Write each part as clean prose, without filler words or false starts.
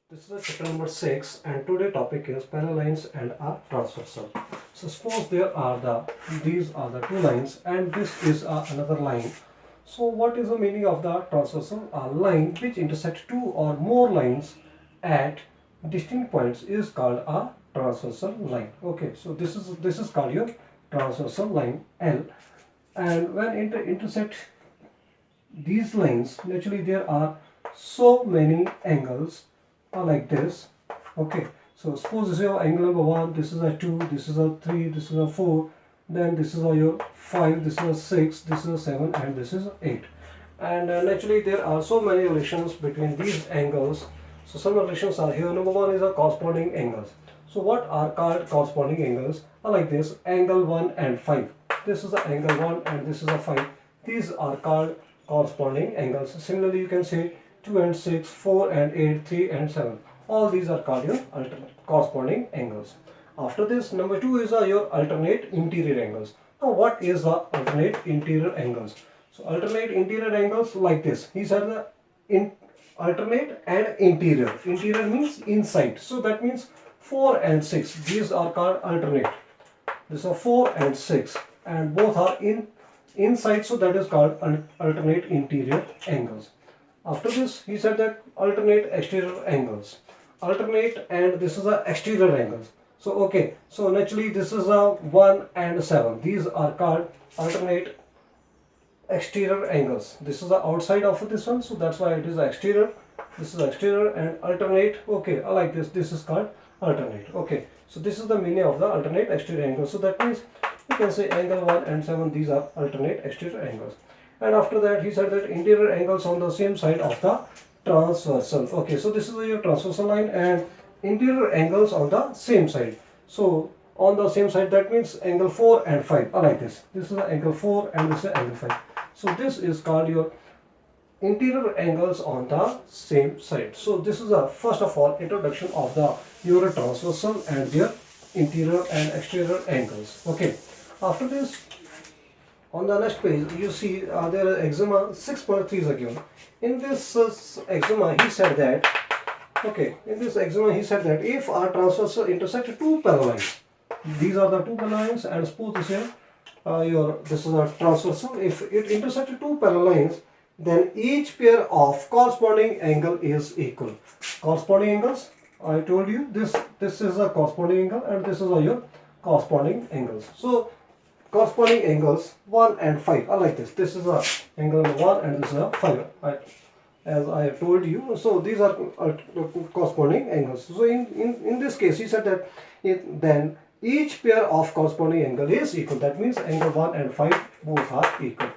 This is chapter number 6 and today topic is parallel lines and a transversal. So suppose these are the two lines and this is another line. So what is the meaning of the transversal? A line which intersects two or more lines at distinct points is called a transversal line. Okay, so this is called your transversal line L, and when intersect these lines, naturally there are so many angles like this. Okay, so suppose this is your angle number 1, this is a 2, this is a 3, this is a 4, then this is your 5, this is a 6, this is a 7, and this is 8. And naturally there are so many relations between these angles. So some relations are here. Number 1 is a corresponding angles. So what are called corresponding angles are like this: angle 1 and 5. This is the angle 1 and this is a 5. These are called corresponding angles. Similarly, you can say 2 and 6, 4 and 8, 3 and 7. All these are called your alternate corresponding angles. After this, number 2 is your alternate interior angles. Now, what is the alternate interior angles? So, alternate interior angles like this. These are the alternate and interior. Interior means inside. So, that means 4 and 6. These are called alternate. These are 4 and 6, and both are inside, so that is called alternate interior angles. After this, he said that alternate exterior angles. Alternate, and this is the exterior angles. So okay, so naturally this is a 1 and 7. These are called alternate exterior angles. This is the outside of this one, so that's why it is exterior. This is exterior and alternate. Okay, I like this. This is called alternate. Okay, so this is the meaning of the alternate exterior angle. So that means you can say angle 1 and 7, these are alternate exterior angles. And after that, he said that interior angles on the same side of the transversal. Okay, so this is your transversal line and interior angles on the same side. So on the same side, that means angle 4 and 5 are like this. This is the angle 4 and this is angle 5. So this is called your interior angles on the same side. So this is the first of all introduction of the your transversal and their interior and exterior angles. Okay, after this, on the next page you see there is example 6.3 is given. In this example he said that, okay, in this example he said that if our transversal intersect two parallel lines, these are the two parallel lines, and suppose this is this is a transversal. If it intersects two parallel lines, then each pair of corresponding angle is equal. Corresponding angles, I told you this is a corresponding angle and this is your corresponding angles. So corresponding angles 1 and 5 are like this. This is a angle number 1 and this is a 5, right, as I have told you. So these are corresponding angles. So in this case he said that then each pair of corresponding angle is equal. That means angle 1 and 5 both are equal.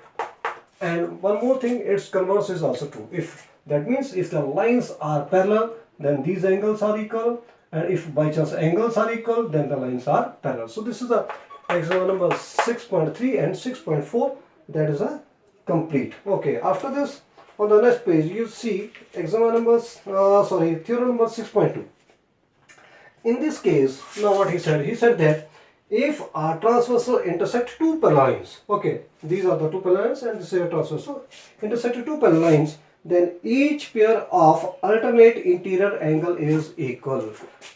And one more thing, its converse is also true. If that means if the lines are parallel, then these angles are equal, and if by chance angles are equal, then the lines are parallel. So this is the example number 6.3 and 6.4. that is a complete. Okay, after this, on the next page you see example numbers theorem number 6.2. In this case, now what he said that if our transversal intersect two parallel lines, okay, these are the two parallel lines and this is a transversal intersect two parallel lines, then each pair of alternate interior angle is equal.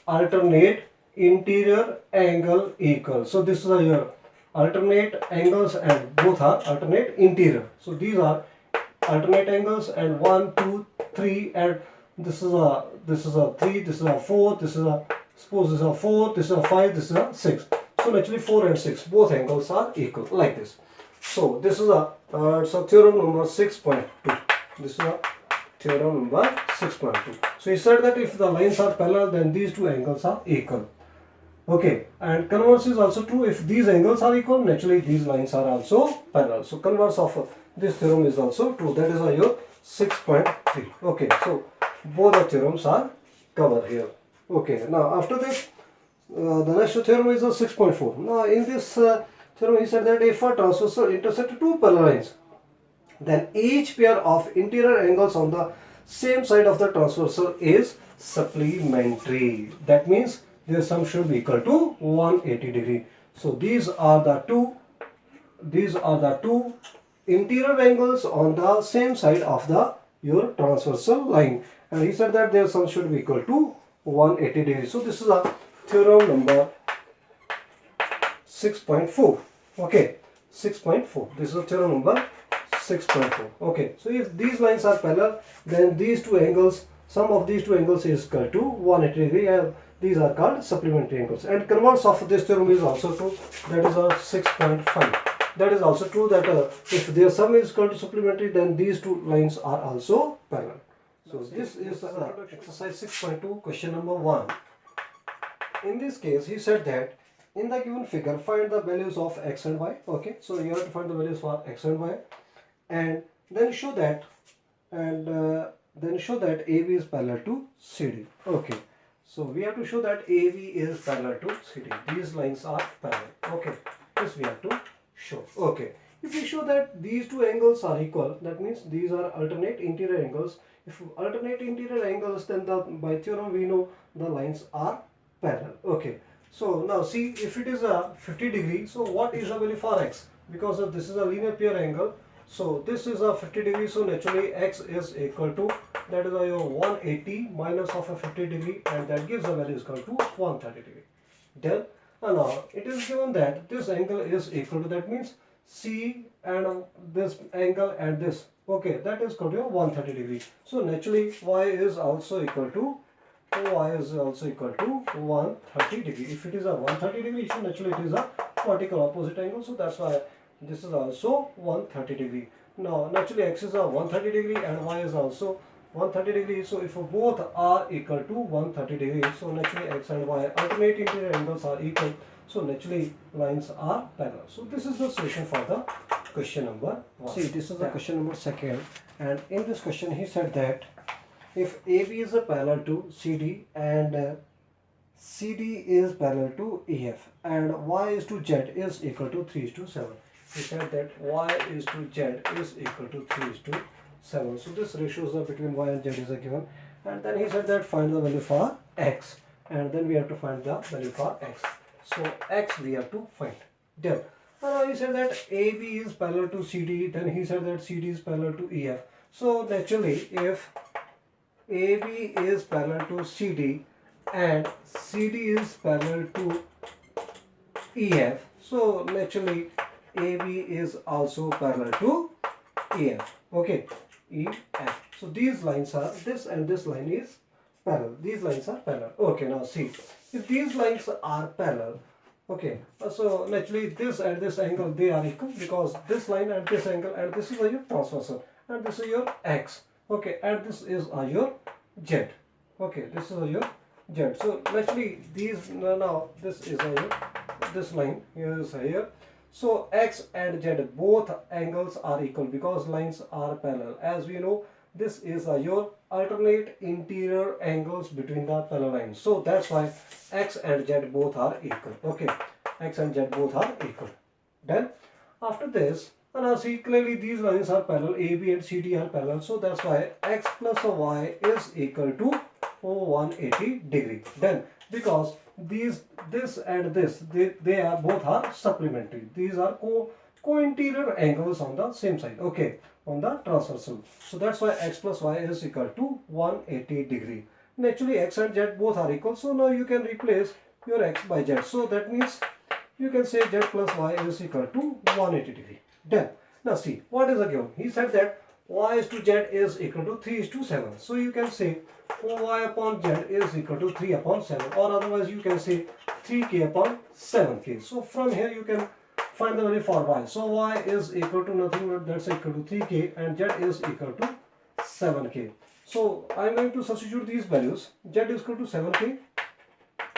Alternate interior angle equal. So this is your alternate angles and both are alternate interior. So these are alternate angles, and 1, 2, 3, and this is a 3, this is a 4, this is a, suppose this is a 4, this is a 5, this is a 6. So naturally 4 and 6 both angles are equal like this. So this is a theorem number 6.2. This is a theorem number 6.2. So he said that if the lines are parallel, then these two angles are equal. Okay, and converse is also true. If these angles are equal, naturally these lines are also parallel. So converse of this theorem is also true. That is your 6.3. Okay, so both the theorems are covered here. Okay, now after this, the next theorem is 6.4. Now in this theorem he said that if a transversal intersect two parallel lines, then each pair of interior angles on the same side of the transversal is supplementary. That means their sum should be equal to 180 degree. So these are the two interior angles on the same side of the your transversal line. And he said that their sum should be equal to 180 degrees. So this is a theorem number 6.4. Okay, 6.4. This is a theorem number 6.4. Okay, so if these lines are parallel, then these two angles, sum of these two angles is equal to 180 degree, and these are called supplementary angles. And converse of this theorem is also true. That is a 6.5. That is also true that if their sum is equal to supplementary, then these two lines are also parallel. So this is exercise 6.2, question number 1. In this case, he said that in the given figure, find the values of x and y. Okay, so you have to find the values for x and y, and then show that, AB is parallel to CD. Okay, so we have to show that AB is parallel to CD. These lines are parallel. Okay, this we have to show. Okay, if we show that these two angles are equal, that means these are alternate interior angles. If alternate interior angles, then by theorem we know the lines are parallel. Okay, so now see, if it is a 50 degree, so what is the value for x? Because this is a linear pair angle, so this is a 50 degree, so naturally x is equal to, that is your 180 minus of a 50 degree, and that gives the value is equal to 130 degree. Then now it is given that this angle is equal to, that means C and this angle and this, okay, that is equal to 130 degree. So naturally y is also equal to 130 degree. If it is a 130 degree, so naturally it is a vertical opposite angle, so that's why this is also 130 degree. Now naturally x is a 130 degree and y is also 130 degree. So if both are equal to 130 degree, so naturally x and y alternate interior angles are equal, so naturally lines are parallel. So this is the solution for the question number 1. See, this is the question number 2, and in this question he said that if AB is a parallel to CD and CD is parallel to EF and Y is to Z is equal to 3:7. He said that Y is to Z is equal to 3:7. So this ratios between Y and Z is a given. And then he said that find the value for X. And then we have to find the value for X. So X we have to find. Then he said that AB is parallel to CD. Then he said that CD is parallel to EF. So naturally if AB is parallel to CD and CD is parallel to EF, so naturally AB is also parallel to EF. Okay, EF. So these lines are, this and this line is parallel. These lines are parallel. Okay, now see, if these lines are parallel, okay, so naturally this and this angle they are equal, because this line and this angle, and this is your transversal, and this is your X. Okay, and this is your Z. Okay, this is your Z. So naturally these, now this is your, this line here is here. So X and Z both angles are equal because lines are parallel. As we know, this is your alternate interior angles between the parallel lines. So that's why X and Z both are equal. Okay, X and Z both are equal. Then after this, and now see clearly these lines are parallel, AB and CD are parallel, so that's why X plus Y is equal to 180 degree. Then because this and this, they are both are supplementary. These are co-interior angles on the same side. Okay, on the transversal. So that's why X plus Y is equal to 180 degree. Naturally X and Z both are equal, so now you can replace your X by Z. So that means you can say Z plus Y is equal to 180 degree. Then now see what is the given. He said that Y is to Z is equal to 3:7. So you can say Y upon Z is equal to 3 upon 7, or otherwise you can say 3K upon 7K. So from here you can find the value for Y. So Y is equal to nothing but that's equal to 3K and Z is equal to 7K. So I am going to substitute these values. Z is equal to 7K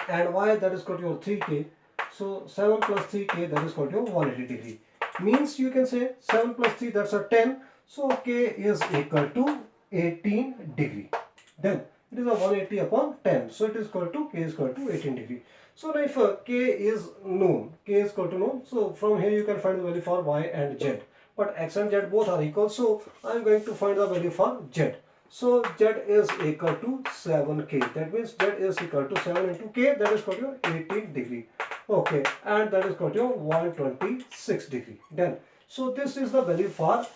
and Y that is equal to your 3K. So 7 plus 3K that is equal to 180 degree. Means you can say 7 plus 3 that's a 10. So K is equal to 18 degree. Then it is a 180 upon 10. So it is equal to K is equal to 18 degree. So now if K is known, K is equal to known. So from here you can find the value for Y and Z. But X and Z both are equal. So I am going to find the value for Z. So Z is equal to 7K. That means Z is equal to 7 into K, that is equal to 18 degree. Okay, and that is equal to 126 degree. Then, so this is the value for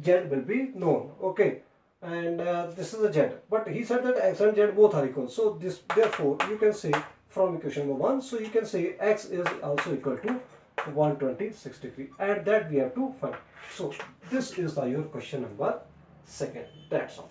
Z will be known. Okay, and this is a z, but he said that x and z both are equal. So this, therefore you can say from equation number 1, so you can say x is also equal to 126 degree, and that we have to find. So this is your question number 2. That's all.